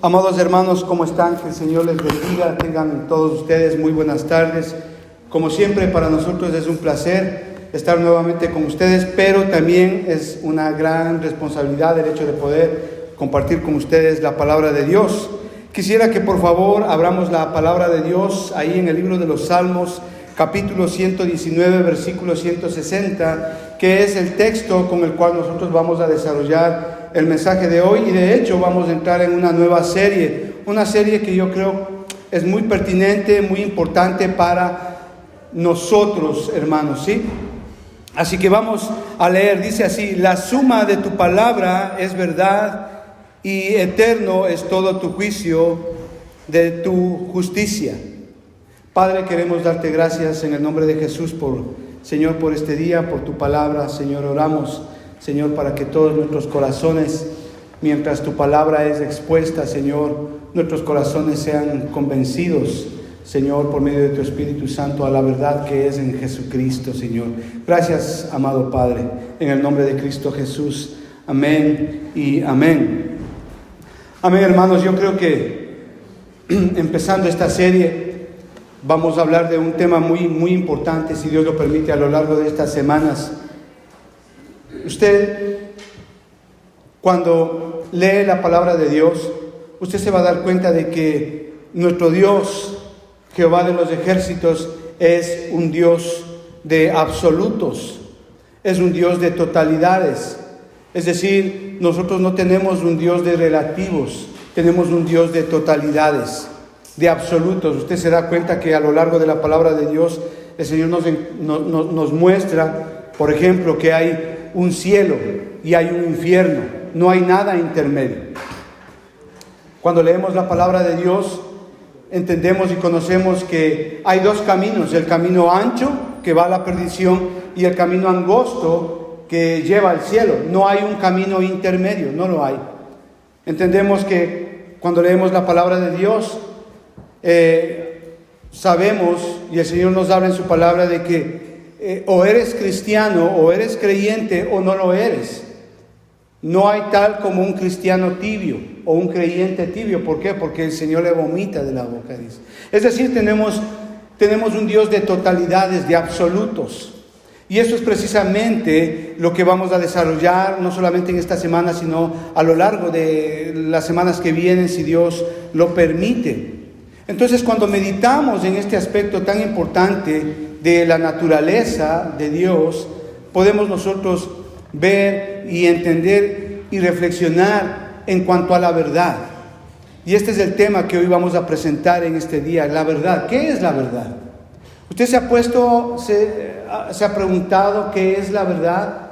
Amados hermanos, ¿cómo están? Que el Señor les bendiga. Tengan todos ustedes muy buenas tardes. Como siempre, para nosotros es un placer estar nuevamente con ustedes, pero también es una gran responsabilidad el hecho de poder compartir con ustedes la palabra de Dios. Quisiera que por favor abramos la palabra de Dios ahí en el libro de los Salmos, capítulo 119, versículo 160, que es el texto con el cual nosotros vamos a desarrollar el mensaje de hoy, y de hecho vamos a entrar en una nueva serie, una serie que yo creo es muy pertinente, muy importante para nosotros, hermanos, ¿sí? Así que vamos a leer, dice así: la suma de tu palabra es verdad y eterno es todo tu juicio de tu justicia. Padre, queremos darte gracias en el nombre de Jesús Señor, por este día, por tu palabra. Señor, oramos, Señor, para que todos nuestros corazones, mientras tu palabra es expuesta, Señor, nuestros corazones sean convencidos, Señor, por medio de tu Espíritu Santo, a la verdad que es en Jesucristo, Señor. Gracias, amado Padre, en el nombre de Cristo Jesús. Amén y amén. Amén, hermanos. Yo creo que empezando esta serie vamos a hablar de un tema muy importante, si Dios lo permite, a lo largo de estas semanas. Usted, cuando lee la palabra de Dios, usted se va a dar cuenta de que nuestro Dios, Jehová de los ejércitos, es un Dios de absolutos, es un Dios de totalidades. Es decir, nosotros no tenemos un Dios de relativos, tenemos un Dios de totalidades, de absolutos. Usted se da cuenta que a lo largo de la palabra de Dios, el Señor nos muestra, por ejemplo, que hay un cielo y hay un infierno, no hay nada intermedio. Cuando leemos la palabra de Dios, entendemos y conocemos que hay dos caminos: el camino ancho, que va a la perdición, y el camino angosto, que lleva al cielo. No hay un camino intermedio, no lo hay. Entendemos que cuando leemos la palabra de Dios, sabemos, y el Señor nos habla en su palabra, de que o eres cristiano, o eres creyente, o no lo eres. No hay tal como un cristiano tibio o un creyente tibio. ¿Por qué? Porque el Señor le vomita de la boca, dice. Es decir, tenemos un Dios de totalidades, de absolutos. Y eso es precisamente lo que vamos a desarrollar, no solamente en esta semana, sino a lo largo de las semanas que vienen, si Dios lo permite. Entonces, cuando meditamos en este aspecto tan importante de la naturaleza de Dios, podemos nosotros ver y entender y reflexionar en cuanto a la verdad. Y este es el tema que hoy vamos a presentar en este día: la verdad. ¿Qué es la verdad? ¿Usted se ha preguntado qué es la verdad?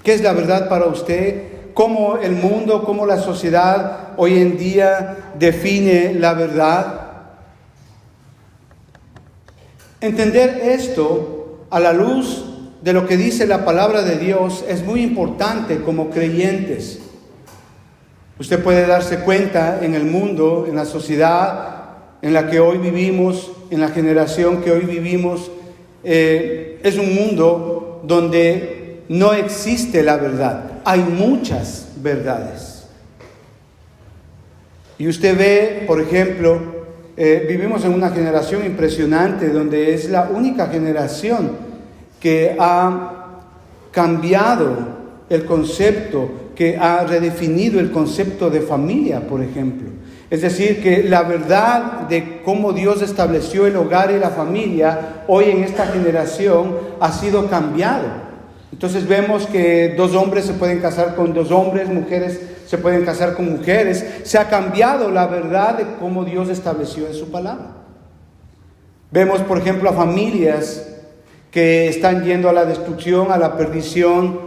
¿Qué es la verdad para usted? ¿Cómo el mundo, cómo la sociedad hoy en día define la verdad? Entender esto a la luz de lo que dice la palabra de Dios es muy importante como creyentes. Usted puede darse cuenta en el mundo, en la sociedad en la que hoy vivimos, en la generación que hoy vivimos, es un mundo donde no existe la verdad. Hay muchas verdades. Y usted ve, por ejemplo, vivimos en una generación impresionante donde es la única generación que ha cambiado el concepto, que ha redefinido el concepto de familia, por ejemplo. Es decir, que la verdad de cómo Dios estableció el hogar y la familia hoy en esta generación ha sido cambiado. Entonces vemos que dos hombres se pueden casar con dos hombres, mujeres se pueden casar con mujeres. Se ha cambiado la verdad de cómo Dios estableció en su palabra. Vemos, por ejemplo, a familias que están yendo a la destrucción, a la perdición,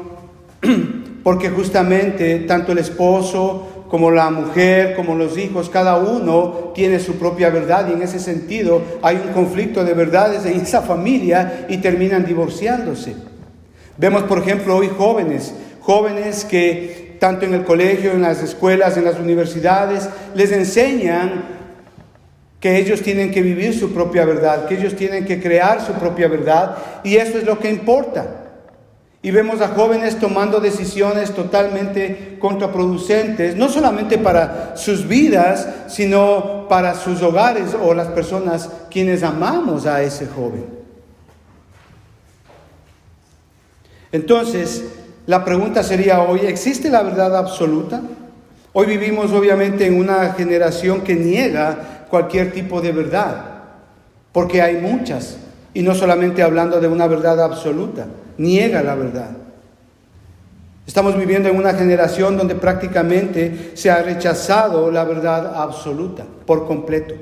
porque justamente tanto el esposo como la mujer, como los hijos, cada uno tiene su propia verdad, y en ese sentido hay un conflicto de verdades en esa familia y terminan divorciándose. Vemos, por ejemplo, hoy jóvenes que tanto en el colegio, en las escuelas, en las universidades, les enseñan que ellos tienen que vivir su propia verdad, que ellos tienen que crear su propia verdad, y eso es lo que importa. Y vemos a jóvenes tomando decisiones totalmente contraproducentes, no solamente para sus vidas, sino para sus hogares o las personas quienes amamos a ese joven. Entonces, la pregunta sería hoy, ¿existe la verdad absoluta? Hoy vivimos obviamente en una generación que niega cualquier tipo de verdad, porque hay muchas, y no solamente hablando de una verdad absoluta, niega la verdad. Estamos viviendo en una generación donde prácticamente se ha rechazado la verdad absoluta por completo.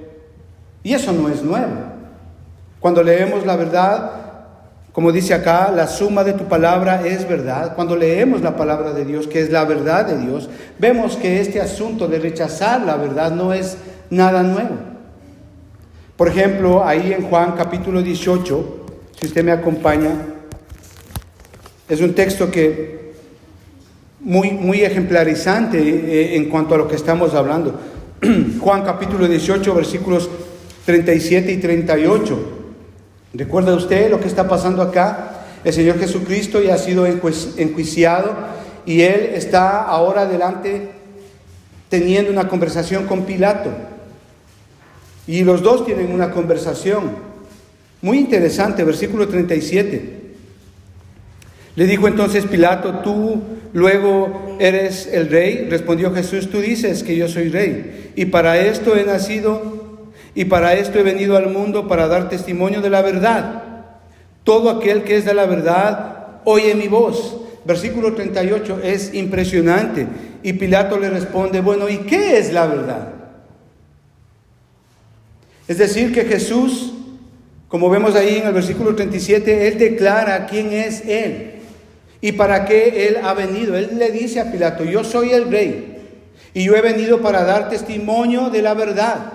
Y eso no es nuevo. Cuando leemos la verdad, como dice acá, la suma de tu palabra es verdad. Cuando leemos la palabra de Dios, que es la verdad de Dios, vemos que este asunto de rechazar la verdad no es nada nuevo. Por ejemplo, ahí en Juan capítulo 18, si usted me acompaña, es un texto que muy ejemplarizante en cuanto a lo que estamos hablando. Juan capítulo 18, versículos 37 y 38. ¿Recuerda usted lo que está pasando acá? El Señor Jesucristo ya ha sido enjuiciado y Él está ahora delante teniendo una conversación con Pilato. Y los dos tienen una conversación muy interesante, versículo 37. Le dijo entonces Pilato, ¿tú luego eres el rey? Respondió Jesús, tú dices que yo soy rey. Y para esto he nacido y para esto he venido al mundo, para dar testimonio de la verdad. Todo aquel que es de la verdad oye mi voz. Versículo 38 es impresionante. Y Pilato le responde, bueno, ¿y qué es la verdad? Es decir, que Jesús, como vemos ahí en el versículo 37, Él declara quién es Él y para qué Él ha venido. Él le dice a Pilato, yo soy el rey y yo he venido para dar testimonio de la verdad.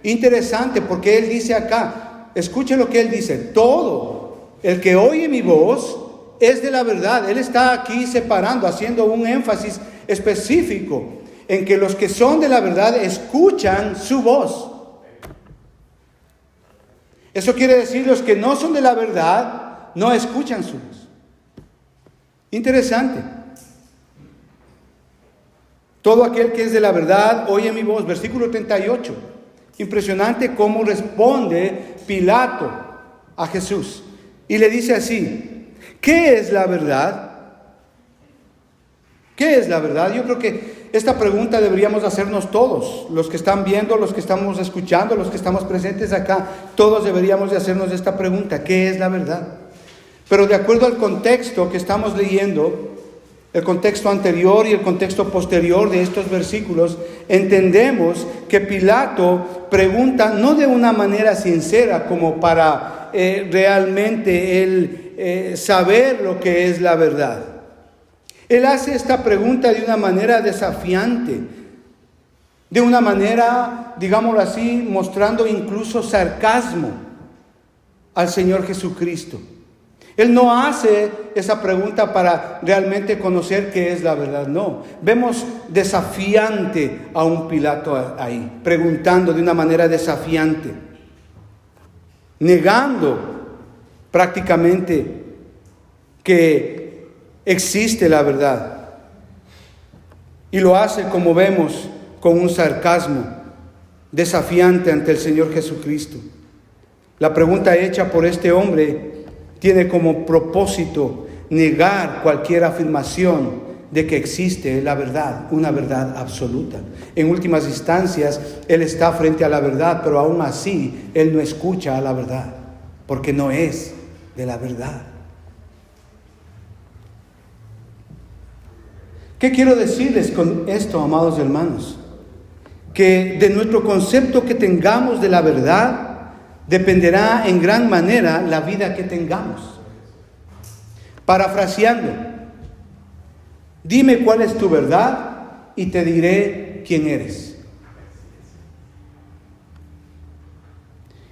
Interesante, porque Él dice acá, escuche lo que Él dice, todo el que oye mi voz es de la verdad. Él está aquí separando, haciendo un énfasis específico en que los que son de la verdad escuchan su voz. Eso quiere decir, los que no son de la verdad no escuchan su voz. Interesante. Todo aquel que es de la verdad oye mi voz. Versículo 38. Impresionante cómo responde Pilato a Jesús. Y le dice así, ¿qué es la verdad? ¿Qué es la verdad? Yo creo que esta pregunta deberíamos hacernos todos, los que están viendo, los que estamos escuchando, los que estamos presentes acá, todos deberíamos de hacernos esta pregunta, ¿qué es la verdad? Pero de acuerdo al contexto que estamos leyendo, el contexto anterior y el contexto posterior de estos versículos, entendemos que Pilato pregunta no de una manera sincera como para realmente él saber lo que es la verdad. Él hace esta pregunta de una manera desafiante, de una manera, digámoslo así, mostrando incluso sarcasmo al Señor Jesucristo. Él no hace esa pregunta para realmente conocer qué es la verdad, no. Vemos desafiante a un Pilato ahí, preguntando de una manera desafiante, negando prácticamente que existe la verdad. Y lo hace, como vemos, con un sarcasmo desafiante ante el Señor Jesucristo. La pregunta hecha por este hombre tiene como propósito negar cualquier afirmación de que existe la verdad, una verdad absoluta. En últimas instancias, él está frente a la verdad, pero aún así, él no escucha a la verdad, porque no es de la verdad. ¿Qué quiero decirles con esto, amados hermanos? Que de nuestro concepto que tengamos de la verdad, dependerá en gran manera la vida que tengamos. Parafraseando, dime cuál es tu verdad y te diré quién eres.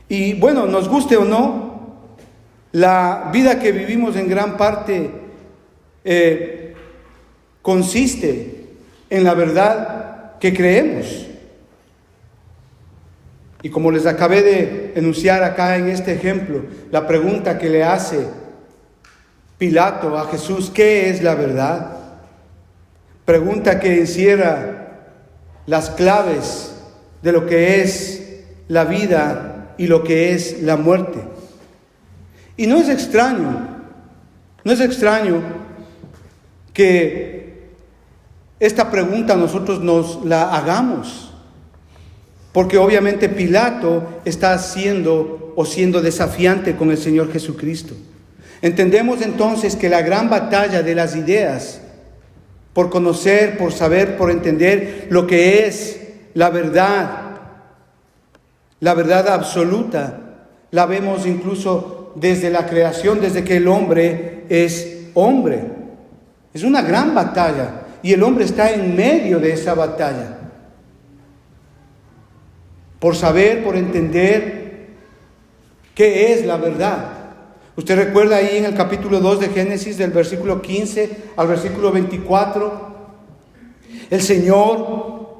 Y bueno, nos guste o no, la vida que vivimos en gran parte consiste en la verdad que creemos. Y como les acabé de enunciar acá en este ejemplo, la pregunta que le hace Pilato a Jesús, ¿qué es la verdad? Pregunta que encierra las claves de lo que es la vida y lo que es la muerte. Y no es extraño que esta pregunta nosotros nos la hagamos, porque obviamente Pilato está siendo desafiante con el Señor Jesucristo. Entendemos entonces que la gran batalla de las ideas, por conocer, por saber, por entender lo que es la verdad absoluta, la vemos incluso desde la creación, desde que el hombre es hombre. Es una gran batalla y el hombre está en medio de esa batalla. Por saber, por entender qué es la verdad. Usted recuerda ahí en el capítulo 2 de Génesis, del versículo 15 al versículo 24, el Señor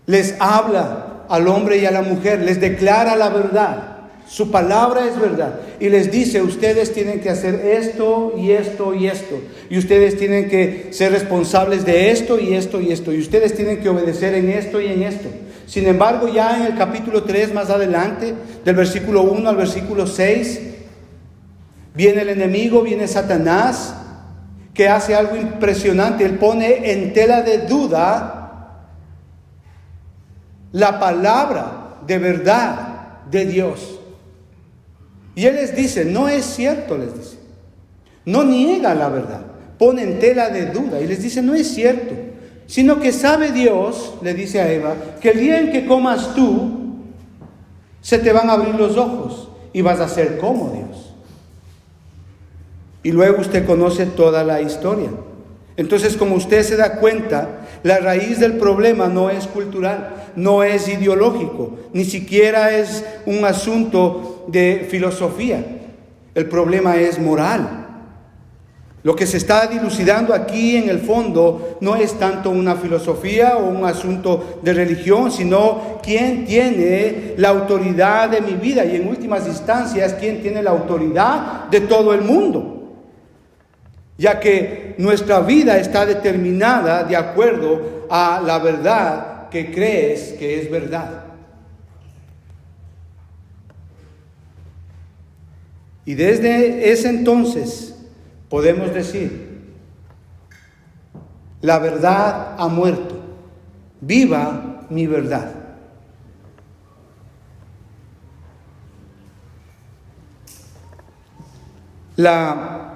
les habla al hombre y a la mujer, les declara la verdad. Su palabra es verdad. Y les dice, ustedes tienen que hacer esto y esto y esto. Y ustedes tienen que ser responsables de esto y esto y esto. Y ustedes tienen que obedecer en esto y en esto. Sin embargo, ya en el capítulo 3 más adelante, del versículo 1 al versículo 6, viene el enemigo, viene Satanás, que hace algo impresionante. Él pone en tela de duda la palabra de verdad de Dios. Y Él les dice, no es cierto, les dice. No niega la verdad, pone en tela de duda y les dice, no es cierto. Sino que sabe Dios, le dice a Eva, que el día en que comas tú, se te van a abrir los ojos y vas a ser como Dios. Y luego usted conoce toda la historia. Entonces, como usted se da cuenta, la raíz del problema no es cultural, no es ideológico, ni siquiera es un asunto de filosofía. El problema es moral. Lo que se está dilucidando aquí en el fondo no es tanto una filosofía o un asunto de religión, sino quién tiene la autoridad de mi vida y en últimas instancias quién tiene la autoridad de todo el mundo. Ya que nuestra vida está determinada de acuerdo a la verdad que crees que es verdad. Y desde ese entonces podemos decir, la verdad ha muerto, viva mi verdad. La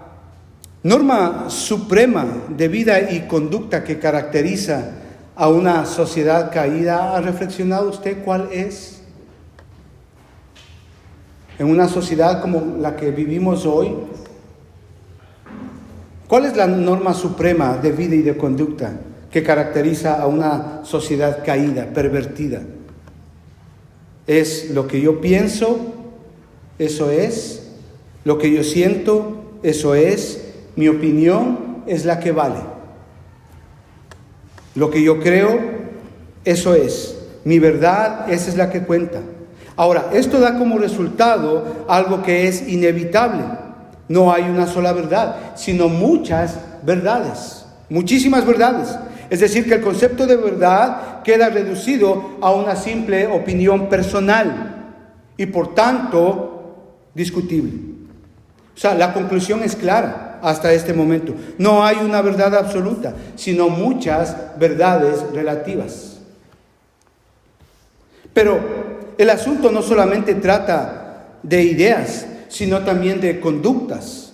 norma suprema de vida y conducta que caracteriza a una sociedad caída, ¿ha reflexionado usted cuál es? En una sociedad como la que vivimos hoy, ¿cuál es la norma suprema de vida y de conducta que caracteriza a una sociedad caída, pervertida? Es lo que yo pienso, eso es. Lo que yo siento, eso es. Mi opinión es la que vale. Lo que yo creo, eso es. Mi verdad, esa es la que cuenta. Ahora, esto da como resultado algo que es inevitable. No hay una sola verdad, sino muchas verdades, muchísimas verdades. Es decir, que el concepto de verdad queda reducido a una simple opinión personal y por tanto discutible. O sea, la conclusión es clara hasta este momento. No hay una verdad absoluta, sino muchas verdades relativas. Pero el asunto no solamente trata de ideas, sino también de conductas.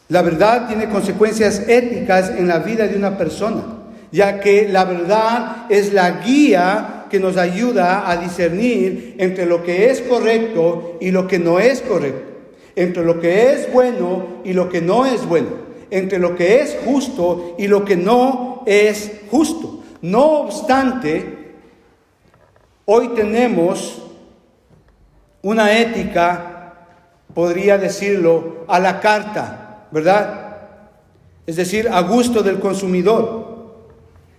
La verdad tiene consecuencias éticas en la vida de una persona, ya que la verdad es la guía que nos ayuda a discernir entre lo que es correcto y lo que no es correcto, entre lo que es bueno y lo que no es bueno, entre lo que es justo y lo que no es justo. No obstante, hoy tenemos una ética, podría decirlo, a la carta, ¿verdad? Es decir, a gusto del consumidor.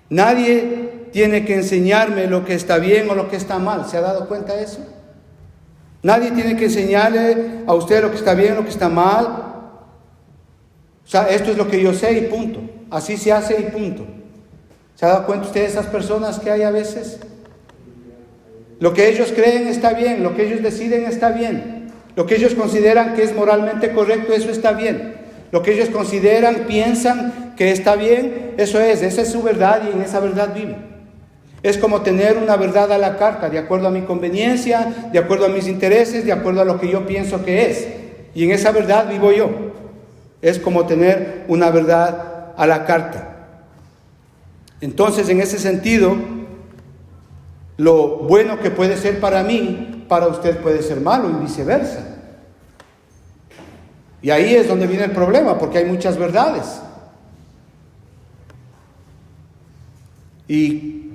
Nadie tiene que enseñarme lo que está bien o lo que está mal. ¿Se ha dado cuenta de eso? Nadie tiene que enseñarle a usted lo que está bien, lo que está mal. O sea, esto es lo que yo sé y punto. Así se hace y punto. ¿Se ha dado cuenta usted de esas personas que hay a veces? Lo que ellos creen está bien, lo que ellos deciden está bien. Lo que ellos consideran que es moralmente correcto, eso está bien. Lo que ellos consideran, piensan que está bien, esa es su verdad y en esa verdad viven. Es como tener una verdad a la carta, de acuerdo a mi conveniencia, de acuerdo a mis intereses, de acuerdo a lo que yo pienso que es. Y en esa verdad vivo yo. Es como tener una verdad a la carta. Entonces, en ese sentido, lo bueno que puede ser para mí, para usted puede ser malo y viceversa. Y ahí es donde viene el problema, porque hay muchas verdades. Y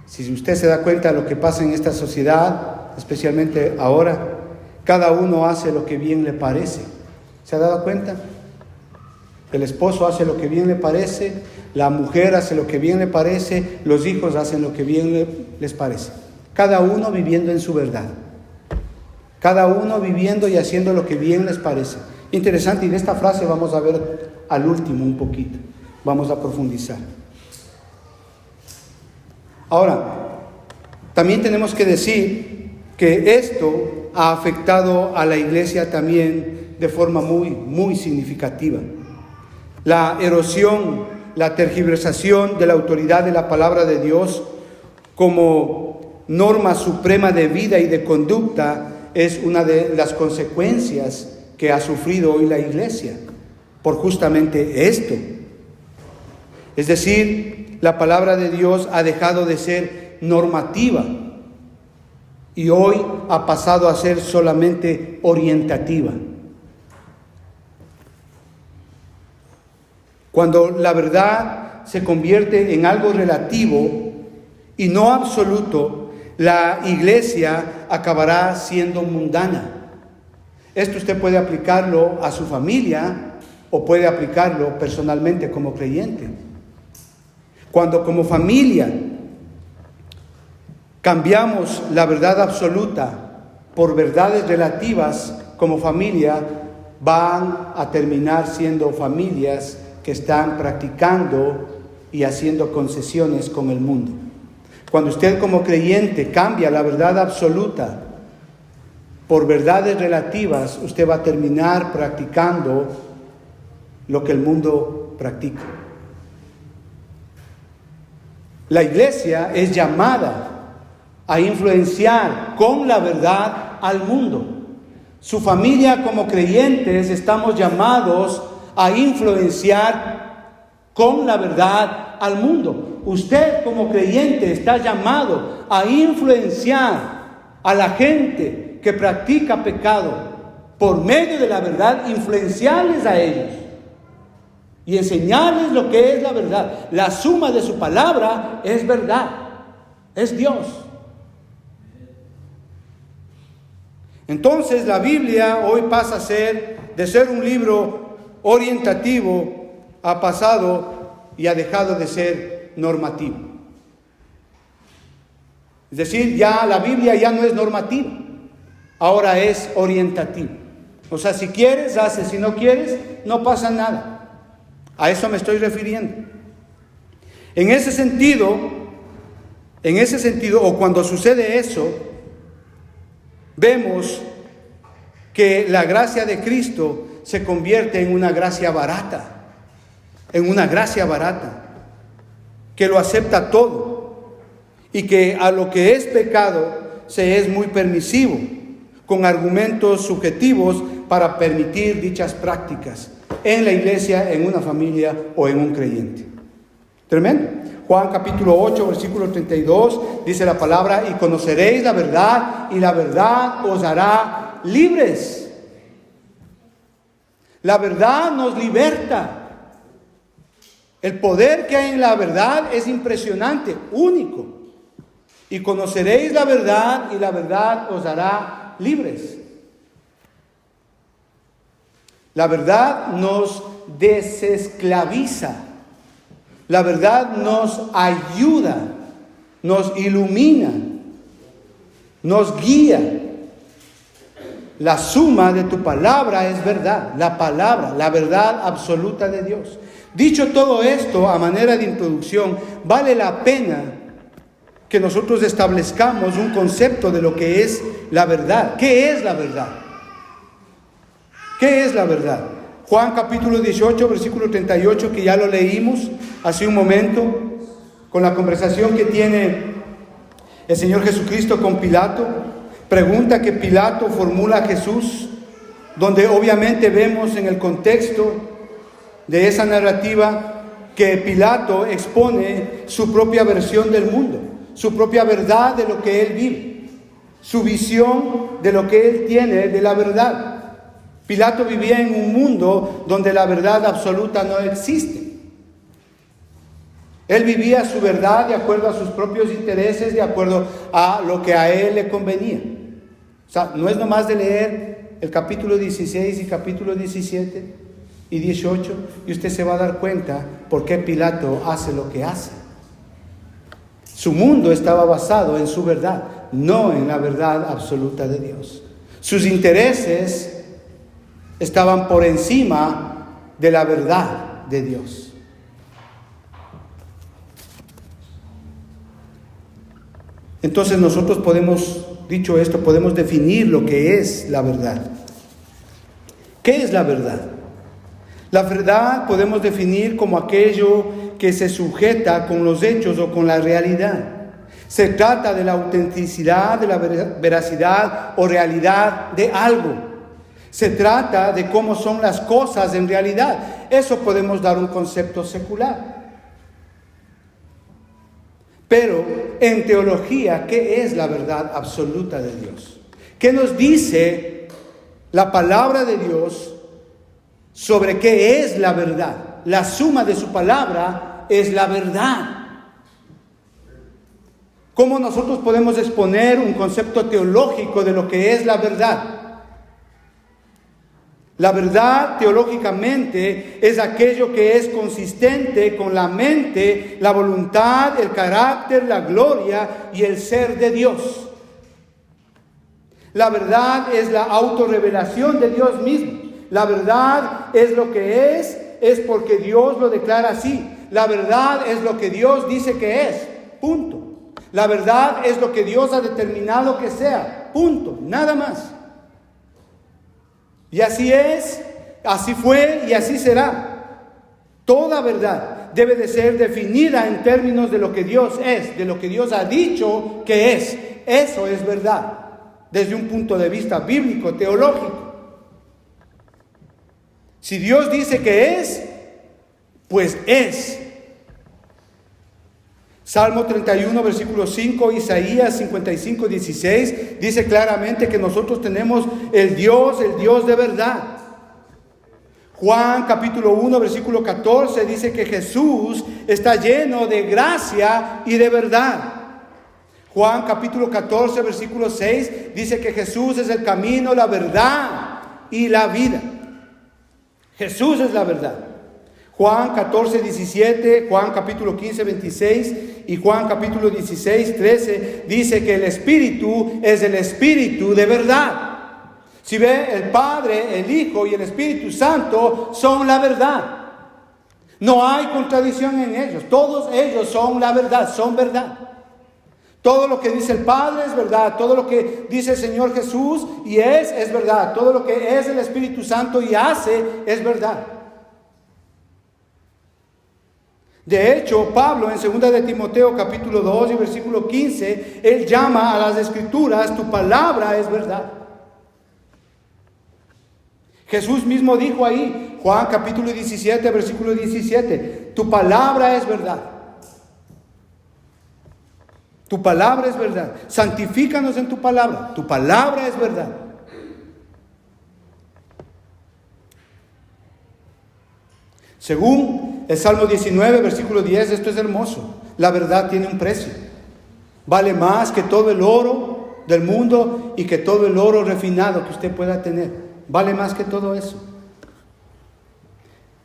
si usted se da cuenta de lo que pasa en esta sociedad, especialmente ahora, cada uno hace lo que bien le parece. ¿Se ha dado cuenta? El esposo hace lo que bien le parece, la mujer hace lo que bien le parece, los hijos hacen lo que bien les parece. Cada uno viviendo en su verdad. Cada uno viviendo y haciendo lo que bien les parece. Interesante, y de esta frase vamos a ver al último un poquito. Vamos a profundizar. Ahora, también tenemos que decir que esto ha afectado a la iglesia también de forma muy significativa. La erosión, la tergiversación de la autoridad de la palabra de Dios como norma suprema de vida y de conducta es una de las consecuencias que ha sufrido hoy la iglesia por justamente esto. Es decir, la palabra de Dios ha dejado de ser normativa y hoy ha pasado a ser solamente orientativa. Cuando la verdad se convierte en algo relativo y no absoluto, la iglesia acabará siendo mundana. Esto usted puede aplicarlo a su familia o puede aplicarlo personalmente como creyente. Cuando como familia cambiamos la verdad absoluta por verdades relativas, como familia van a terminar siendo familias que están practicando y haciendo concesiones con el mundo. Cuando usted como creyente cambia la verdad absoluta por verdades relativas, usted va a terminar practicando lo que el mundo practica. La iglesia es llamada a influenciar con la verdad al mundo. Su familia como creyentes estamos llamados a influenciar con la verdad al mundo. Usted como creyente está llamado a influenciar a la gente que practica pecado por medio de la verdad, influenciarles a ellos y enseñarles lo que es la verdad. La suma de su palabra es verdad, es Dios. Entonces la Biblia hoy pasa a ser, de ser un libro orientativo, ha pasado y ha dejado de ser normativo. Es decir, ya la Biblia ya no es normativa, ahora es orientativa. O sea, si quieres, haces, si no quieres, no pasa nada. A eso me estoy refiriendo. En ese sentido, o cuando sucede eso, vemos que la gracia de Cristo se convierte en una gracia barata, que lo acepta todo y que a lo que es pecado se es muy permisivo, con argumentos subjetivos para permitir dichas prácticas en la iglesia, en una familia o en un creyente. Tremendo. Juan capítulo 8, versículo 32, dice la palabra: y conoceréis la verdad, y la verdad os hará libres. La verdad nos liberta. El poder que hay en la verdad es impresionante, único. Y conoceréis la verdad, y la verdad os hará libres. La verdad nos desesclaviza. La verdad nos ayuda, nos ilumina, nos guía la suma de tu palabra es verdad, la palabra, la verdad absoluta de Dios. Dicho todo esto a manera de introducción, vale la pena que nosotros establezcamos un concepto de lo que es la verdad. ¿Qué es la verdad? ¿Qué es la verdad? Juan capítulo 18, versículo 38, que ya lo leímos hace un momento, con la conversación que tiene el Señor Jesucristo con Pilato. Pregunta que Pilato formula a Jesús, donde obviamente vemos en el contexto de esa narrativa que Pilato expone su propia versión del mundo, su propia verdad de lo que él vive, su visión de lo que él tiene de la verdad. Pilato vivía en un mundo donde la verdad absoluta no existe. Él vivía su verdad de acuerdo a sus propios intereses, de acuerdo a lo que a él le convenía. O sea, no es nomás de leer el capítulo 16 y capítulo 17 y 18 y usted se va a dar cuenta por qué Pilato hace lo que hace. Su mundo estaba basado en su verdad, no en la verdad absoluta de Dios. Sus intereses estaban por encima de la verdad de Dios. Entonces nosotros podemos, dicho esto, podemos definir lo que es la verdad. ¿Qué es la verdad? La verdad podemos definir como aquello que se sujeta con los hechos o con la realidad. Se trata de la autenticidad, de la veracidad o realidad de algo. Se trata de cómo son las cosas en realidad. Eso podemos dar un concepto secular. Pero en teología, ¿qué es la verdad absoluta de Dios? ¿Qué nos dice la palabra de Dios sobre qué es la verdad? La suma de su palabra es la verdad. ¿Cómo nosotros podemos exponer un concepto teológico de lo que es la verdad? La verdad teológicamente es aquello que es consistente con la mente, la voluntad, el carácter, la gloria y el ser de Dios. La verdad es la autorrevelación de Dios mismo. La verdad es lo que es porque Dios lo declara así. La verdad es lo que Dios dice que es, punto. La verdad es lo que Dios ha determinado que sea, punto, nada más. Y así es, así fue y así será. Toda verdad debe de ser definida en términos de lo que Dios es, de lo que Dios ha dicho que es. Eso es verdad, desde un punto de vista bíblico, teológico. Si Dios dice que es, pues es. Salmo 31, versículo 5, Isaías 55, 16, dice claramente que nosotros tenemos el Dios de verdad. Juan capítulo 1, versículo 14, dice que Jesús está lleno de gracia y de verdad. Juan capítulo 14, versículo 6, dice que Jesús es el camino, la verdad y la vida. Jesús es la verdad. Juan 14, 17, Juan capítulo 15, 26 y Juan capítulo 16, 13 dice que el Espíritu es el Espíritu de verdad. Si ve, el Padre, el Hijo y el Espíritu Santo son la verdad. No hay contradicción en ellos. Todos ellos son la verdad, son verdad. Todo lo que dice el Padre es verdad. Todo lo que dice el Señor Jesús y es verdad. Todo lo que es el Espíritu Santo y hace es verdad. De hecho, Pablo en 2 de Timoteo capítulo 2 y versículo 15, él llama a las Escrituras, tu palabra es verdad. Jesús mismo dijo ahí, Juan capítulo 17, versículo 17, tu palabra es verdad. Tu palabra es verdad. Santifícanos en tu palabra es verdad. Según el Salmo 19, versículo 10, esto es hermoso. La verdad tiene un precio. Vale más que todo el oro del mundo y que todo el oro refinado que usted pueda tener. Vale más que todo eso.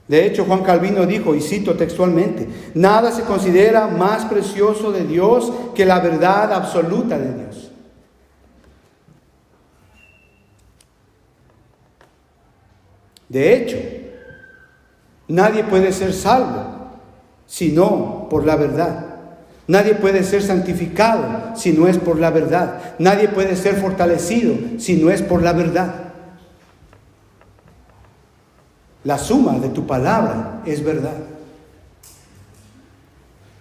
De hecho, Juan Calvino dijo, y cito textualmente, nada se considera más precioso de Dios que la verdad absoluta de Dios. De hecho, nadie puede ser salvo sino por la verdad. Nadie puede ser santificado si no es por la verdad. Nadie puede ser fortalecido si no es por la verdad. La suma de tu palabra es verdad.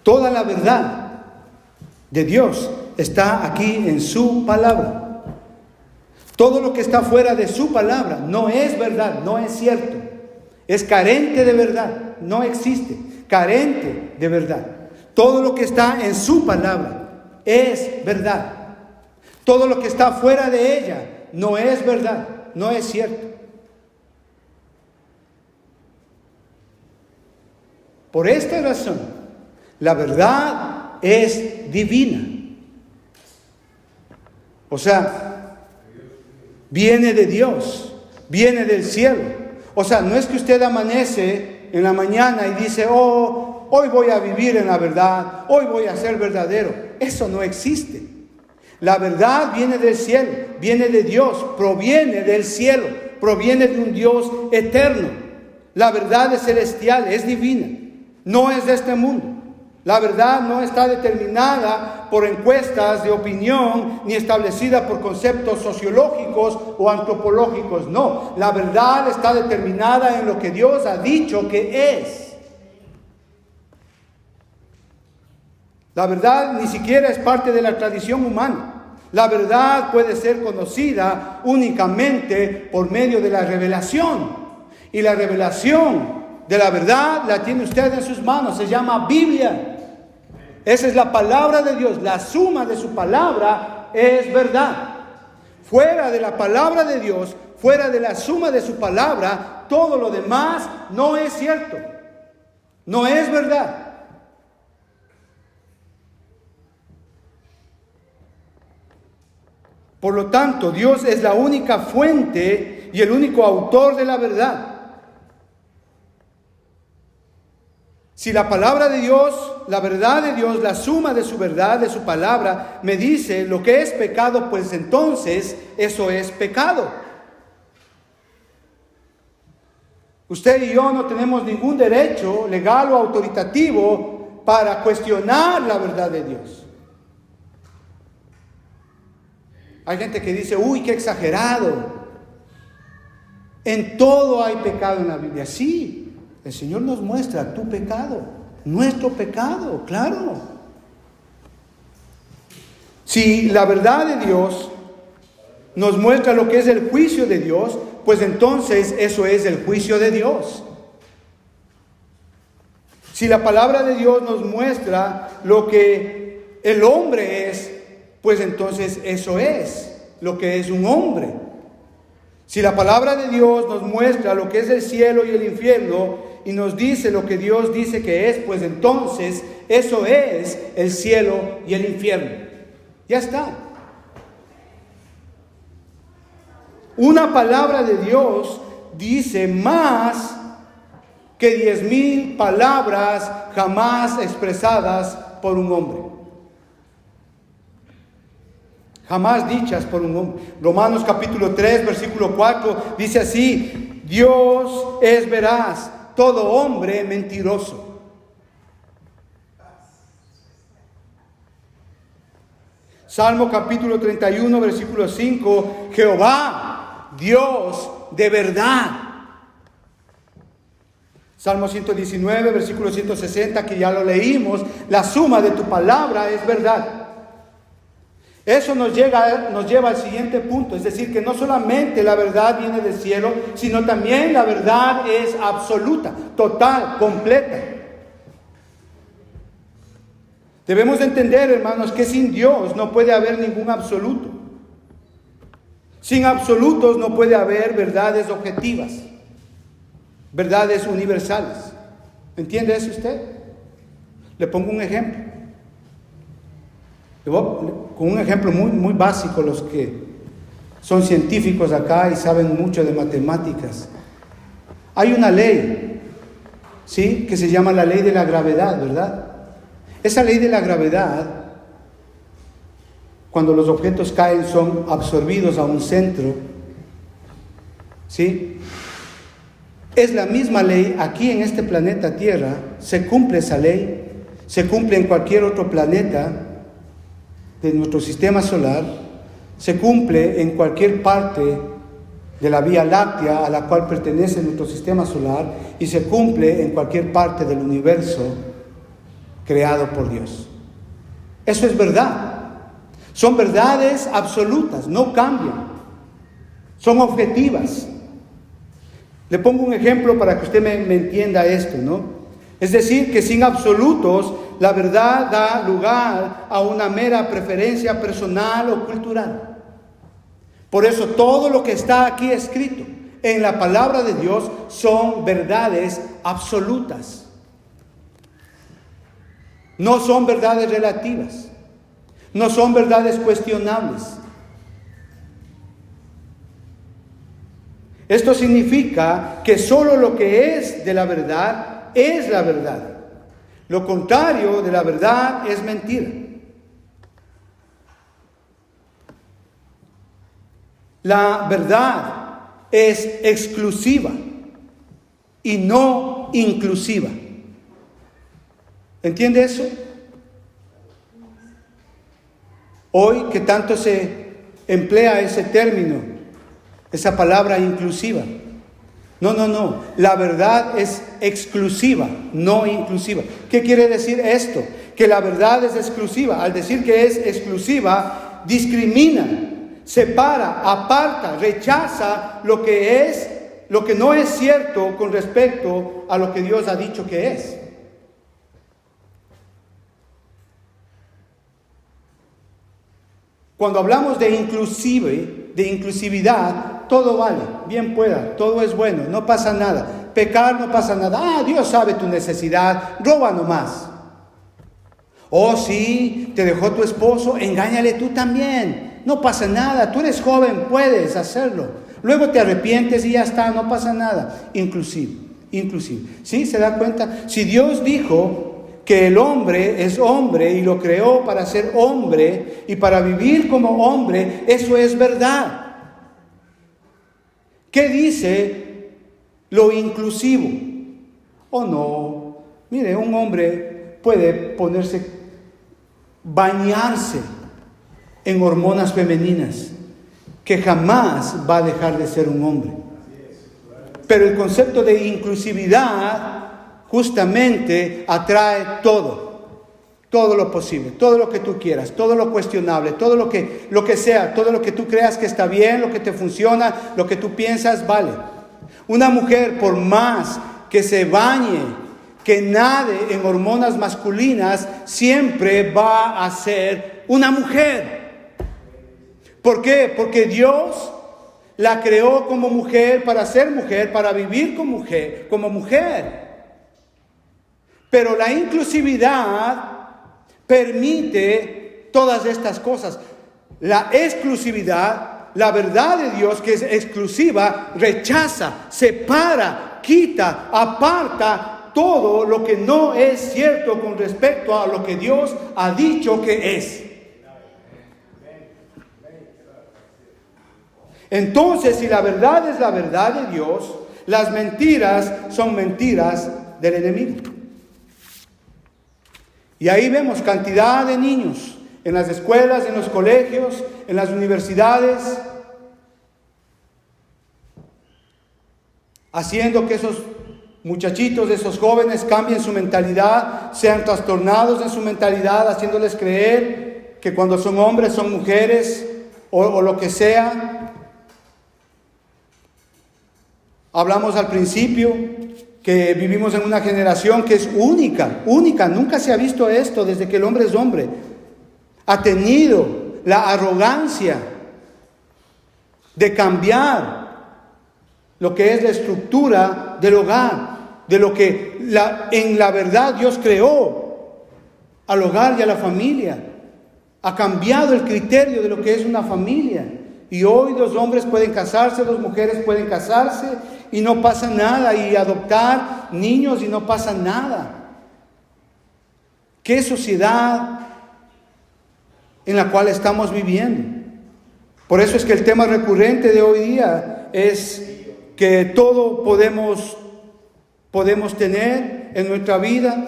Toda la verdad de Dios está aquí en su palabra. Todo lo que está fuera de su palabra no es verdad, no es cierto. Es carente de verdad, no existe, carente de verdad. Todo lo que está en su palabra es verdad. Todo lo que está fuera de ella no es verdad, no es cierto. Por esta razón, la verdad es divina. O sea, viene de Dios, viene del cielo. O sea, no es que usted amanece en la mañana y dice, oh, hoy voy a vivir en la verdad, hoy voy a ser verdadero. Eso no existe. La verdad viene del cielo, viene de Dios, proviene del cielo, proviene de un Dios eterno. La verdad es celestial, es divina, no es de este mundo. La verdad no está determinada por encuestas de opinión ni establecida por conceptos sociológicos o antropológicos. No, la verdad está determinada en lo que Dios ha dicho que es. La verdad ni siquiera es parte de la tradición humana. La verdad puede ser conocida únicamente por medio de la revelación. Y la revelación de la verdad la tiene usted en sus manos. Se llama Biblia. Esa es la palabra de Dios. La suma de su palabra es verdad. Fuera de la palabra de Dios, fuera de la suma de su palabra, todo lo demás no es cierto. No es verdad. Por lo tanto, Dios es la única fuente y el único autor de la verdad. Si la palabra de Dios, la verdad de Dios, la suma de su verdad, de su palabra, me dice lo que es pecado, pues entonces eso es pecado. Usted y yo no tenemos ningún derecho legal o autoritativo para cuestionar la verdad de Dios. Hay gente que dice, uy, qué exagerado. En todo hay pecado en la Biblia. Sí. El Señor nos muestra tu pecado, nuestro pecado, claro. Si la verdad de Dios nos muestra lo que es el juicio de Dios, pues entonces eso es el juicio de Dios. Si la palabra de Dios nos muestra lo que el hombre es, pues entonces eso es lo que es un hombre. Si la palabra de Dios nos muestra lo que es el cielo y el infierno y nos dice lo que Dios dice que es, pues entonces eso es el cielo y el infierno. Ya está. Una palabra de Dios dice más que 10,000 palabras jamás expresadas por un hombre. Jamás dichas por un hombre. Romanos capítulo 3, versículo 4 dice así: Dios es veraz, todo hombre mentiroso. Salmo capítulo 31, versículo 5: Jehová, Dios de verdad. Salmo 119, versículo 160, que ya lo leímos: la suma de tu palabra es verdad. Eso nos lleva al siguiente punto, es decir, que no solamente la verdad viene del cielo, sino también la verdad es absoluta, total, completa. Debemos entender, hermanos, que sin Dios no puede haber ningún absoluto. Sin absolutos no puede haber verdades objetivas, verdades universales. ¿Entiende eso usted? Le pongo un ejemplo. Con un ejemplo muy básico, los que son científicos acá y saben mucho de matemáticas. Hay una ley, ¿sí?, que se llama la ley de la gravedad, ¿verdad? Esa ley de la gravedad, cuando los objetos caen, son absorbidos a un centro, ¿sí? Es la misma ley aquí en este planeta Tierra. Se cumple esa ley. Se cumple en cualquier otro planeta de nuestro sistema solar. Se cumple en cualquier parte de la Vía Láctea a la cual pertenece nuestro sistema solar. Y se cumple en cualquier parte del universo creado por Dios. Eso es verdad. Son verdades absolutas, no cambian. Son objetivas. Le pongo un ejemplo para que usted me entienda esto, ¿no? Es decir, que sin absolutos, la verdad da lugar a una mera preferencia personal o cultural. Por eso todo lo que está aquí escrito en la palabra de Dios son verdades absolutas. No son verdades relativas. No son verdades cuestionables. Esto significa que solo lo que es de la verdad es la verdad. Lo contrario de la verdad es mentira. La verdad es exclusiva y no inclusiva. ¿Entiende eso? Hoy que tanto se emplea ese término, esa palabra inclusiva. No. La verdad es exclusiva, no inclusiva. ¿Qué quiere decir esto? Que la verdad es exclusiva. Al decir que es exclusiva, discrimina, separa, aparta, rechaza lo que no es cierto con respecto a lo que Dios ha dicho que es. Cuando hablamos de inclusividad, todo vale, bien pueda, todo es bueno, no pasa nada. Pecar no pasa nada. Dios sabe tu necesidad, roba nomás. Sí, te dejó tu esposo, engáñale tú también. No pasa nada, tú eres joven, puedes hacerlo. Luego te arrepientes y ya está, no pasa nada. Inclusive. ¿Sí? ¿Se da cuenta? Si Dios dijo que el hombre es hombre y lo creó para ser hombre y para vivir como hombre, eso es verdad. ¿Qué dice lo inclusivo? No, mire, un hombre puede bañarse en hormonas femeninas, que jamás va a dejar de ser un hombre. Pero el concepto de inclusividad justamente atrae todo lo posible, todo lo que tú quieras, todo lo cuestionable, todo lo que sea, todo lo que tú creas que está bien, lo que te funciona, lo que tú piensas, vale. Una mujer, por más que se bañe, que nade en hormonas masculinas, siempre va a ser una mujer. ¿Por qué? Porque Dios la creó como mujer, para ser mujer, para vivir como mujer. Pero la inclusividad permite todas estas cosas. La exclusividad, la verdad de Dios que es exclusiva, rechaza, separa, quita, aparta todo lo que no es cierto con respecto a lo que Dios ha dicho que es. Entonces, si la verdad es la verdad de Dios, las mentiras son mentiras del enemigo. Y ahí vemos cantidad de niños en las escuelas, en los colegios, en las universidades, haciendo que esos muchachitos, esos jóvenes cambien su mentalidad, sean trastornados en su mentalidad, haciéndoles creer que cuando son hombres son mujeres o lo que sea. Hablamos al principio que vivimos en una generación que es única, nunca se ha visto esto desde que el hombre es hombre. Ha tenido la arrogancia de cambiar lo que es la estructura del hogar, de lo que en la verdad Dios creó al hogar y a la familia. Ha cambiado el criterio de lo que es una familia. Y hoy los hombres pueden casarse, las mujeres pueden casarse y no pasa nada, y adoptar niños y no pasa nada. ¿Qué sociedad en la cual estamos viviendo? Por eso es que el tema recurrente de hoy día es que todo podemos podemos tener en nuestra vida,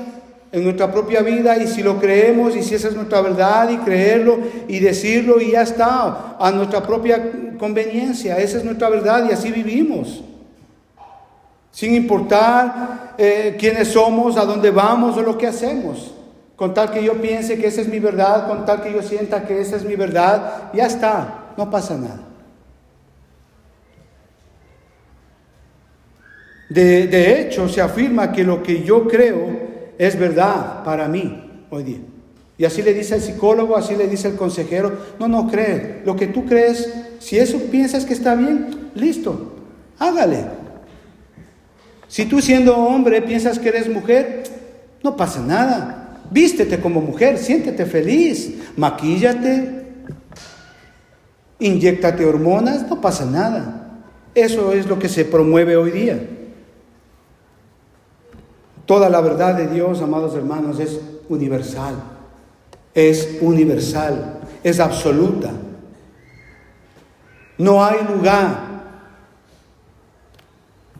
en nuestra propia vida, y si lo creemos, y si esa es nuestra verdad, y creerlo y decirlo, y ya está, a nuestra propia conveniencia. Esa es nuestra verdad y así vivimos, sin importar quiénes somos, a dónde vamos o lo que hacemos. Con tal que yo piense que esa es mi verdad, con tal que yo sienta que esa es mi verdad, ya está, no pasa nada. De hecho, se afirma que lo que yo creo es verdad para mí hoy día. Y así le dice el psicólogo, así le dice el consejero: no crees. Lo que tú crees, si eso piensas que está bien, listo, hágale. Si tú, siendo hombre, piensas que eres mujer, no pasa nada. Vístete como mujer, siéntete feliz, maquíllate, inyéctate hormonas, no pasa nada. Eso es lo que se promueve hoy día. Toda la verdad de Dios, amados hermanos, es universal, es absoluta. No hay lugar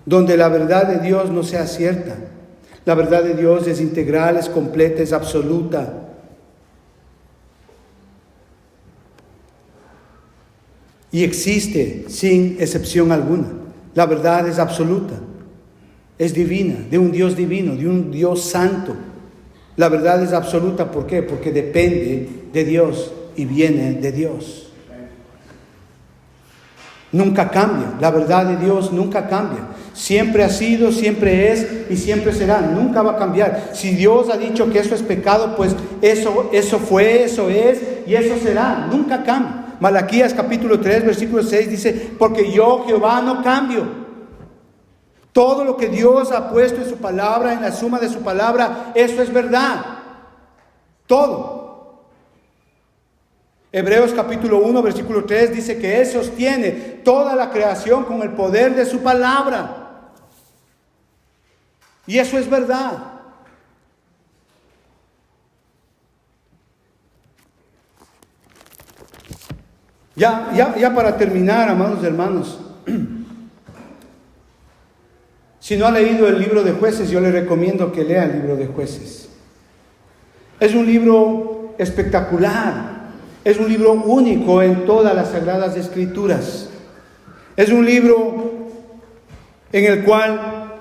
donde la verdad de Dios no sea cierta. La verdad de Dios es integral, es completa, es absoluta. Y existe sin excepción alguna. La verdad es absoluta, es divina, de un Dios divino, de un Dios santo. La verdad es absoluta, ¿por qué? Porque depende de Dios y viene de Dios. Nunca cambia, la verdad de Dios nunca cambia. Siempre ha sido, siempre es y siempre será, nunca va a cambiar. Si Dios ha dicho que eso es pecado, pues eso fue, eso es y eso será, nunca cambia. Malaquías capítulo 3, versículo 6 dice: porque yo, Jehová, no cambio. Todo lo que Dios ha puesto en su palabra, en la suma de su palabra, eso es verdad. Todo. Hebreos capítulo 1, versículo 3 dice que Él sostiene toda la creación con el poder de su palabra. Y eso es verdad. Ya para terminar, amados hermanos, si no ha leído el libro de Jueces, yo le recomiendo que lea el libro de Jueces. Es un libro espectacular. Es un libro único en todas las Sagradas Escrituras. Es un libro en el cual,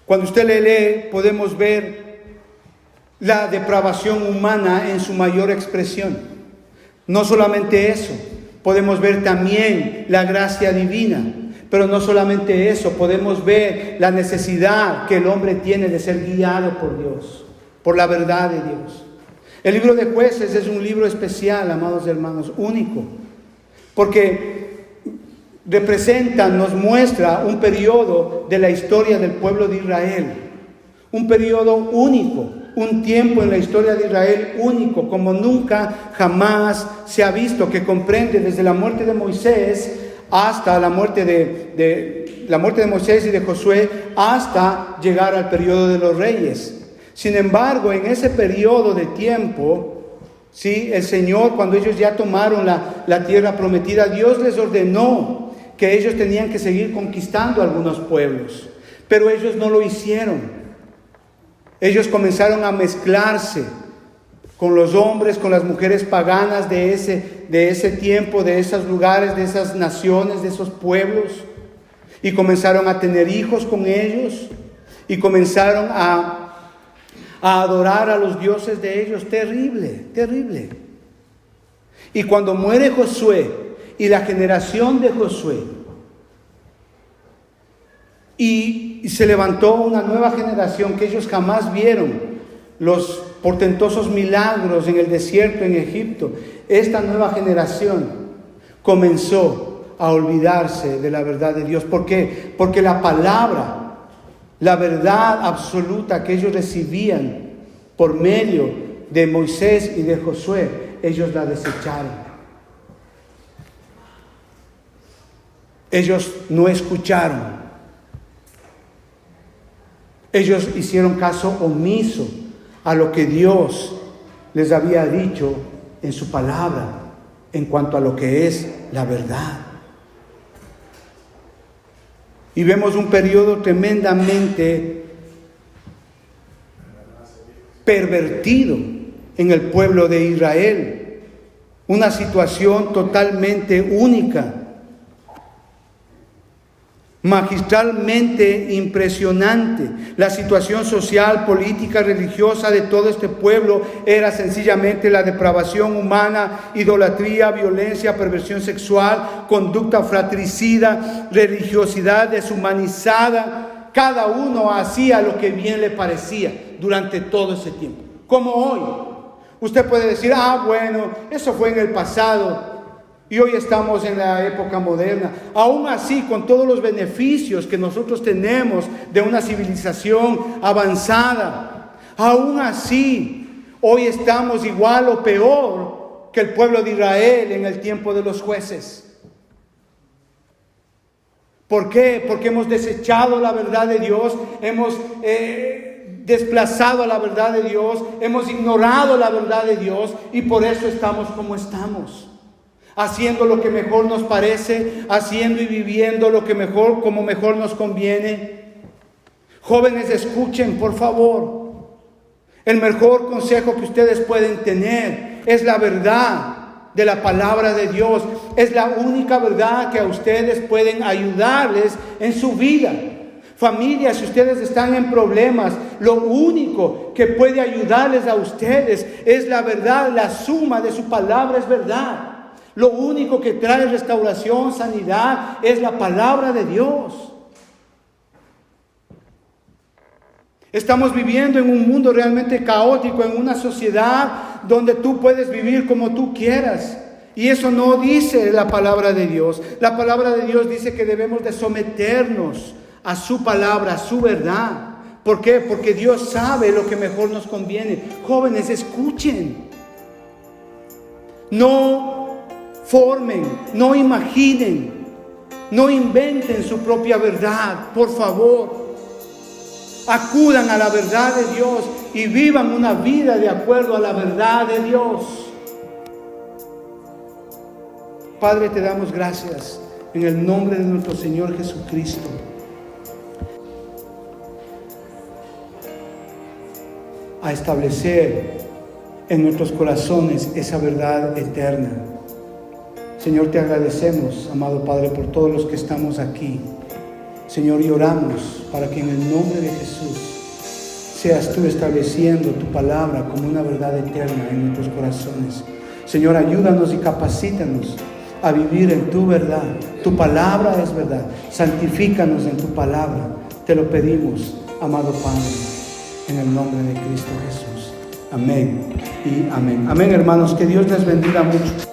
cuando usted le lee, podemos ver la depravación humana en su mayor expresión. No solamente eso, podemos ver también la gracia divina. Pero no solamente eso, podemos ver la necesidad que el hombre tiene de ser guiado por Dios, por la verdad de Dios. El libro de Jueces es un libro especial, amados hermanos, único, porque representa, nos muestra un periodo de la historia del pueblo de Israel, un periodo único, un tiempo en la historia de Israel único, como nunca jamás se ha visto, que comprende desde la muerte de Moisés hasta la muerte de Moisés y de Josué, hasta llegar al periodo de los reyes. Sin embargo, en ese periodo de tiempo, ¿sí?, el Señor, cuando ellos ya tomaron la tierra prometida, Dios les ordenó que ellos tenían que seguir conquistando algunos pueblos, pero ellos no lo hicieron. Ellos comenzaron a mezclarse con los hombres, con las mujeres paganas de ese tiempo, de esos lugares, de esas naciones, de esos pueblos, y comenzaron a tener hijos con ellos, y comenzaron a adorar a los dioses de ellos. Terrible, terrible. Y cuando muere Josué y la generación de Josué, y se levantó una nueva generación que ellos jamás vieron los portentosos milagros en el desierto en Egipto, esta nueva generación comenzó a olvidarse de la verdad de Dios. ¿Por qué? Porque la palabra, la verdad absoluta que ellos recibían por medio de Moisés y de Josué, ellos la desecharon. Ellos no escucharon. Ellos hicieron caso omiso a lo que Dios les había dicho en su palabra en cuanto a lo que es la verdad. Y vemos un periodo tremendamente pervertido en el pueblo de Israel. Una situación totalmente única, magistralmente impresionante. La situación social, política, religiosa de todo este pueblo era sencillamente la depravación humana, idolatría, violencia, perversión sexual, conducta fratricida, religiosidad deshumanizada. Cada uno hacía lo que bien le parecía durante todo ese tiempo. Como hoy. Usted puede decir, bueno, eso fue en el pasado. Y hoy estamos en la época moderna. Aún así, con todos los beneficios que nosotros tenemos de una civilización avanzada, aún así, hoy estamos igual o peor que el pueblo de Israel en el tiempo de los jueces. ¿Por qué? Porque hemos desechado la verdad de Dios, hemos desplazado a la verdad de Dios, hemos ignorado la verdad de Dios y por eso estamos como estamos. Haciendo lo que mejor nos parece, haciendo y viviendo lo que mejor, como mejor nos conviene. Jóvenes, escuchen, por favor. El mejor consejo que ustedes pueden tener es la verdad de la palabra de Dios. Es la única verdad que a ustedes pueden ayudarles en su vida. Familia, si ustedes están en problemas, lo único que puede ayudarles a ustedes es la verdad. La suma de su palabra es verdad. Lo único que trae restauración, sanidad, es la palabra de Dios. Estamos viviendo en un mundo realmente caótico, en una sociedad donde tú puedes vivir como tú quieras. Y eso no dice la palabra de Dios. La palabra de Dios dice que debemos de someternos a su palabra, a su verdad. ¿Por qué? Porque Dios sabe lo que mejor nos conviene. Jóvenes, escuchen. No formen, no imaginen, no inventen su propia verdad, por favor. Acudan a la verdad de Dios y vivan una vida de acuerdo a la verdad de Dios. Padre, te damos gracias en el nombre de nuestro Señor Jesucristo. A establecer en nuestros corazones esa verdad eterna. Señor, te agradecemos, amado Padre, por todos los que estamos aquí. Señor, y oramos para que en el nombre de Jesús seas tú estableciendo tu palabra como una verdad eterna en nuestros corazones. Señor, ayúdanos y capacítanos a vivir en tu verdad. Tu palabra es verdad. Santifícanos en tu palabra. Te lo pedimos, amado Padre, en el nombre de Cristo Jesús. Amén y amén. Amén, hermanos. Que Dios les bendiga mucho.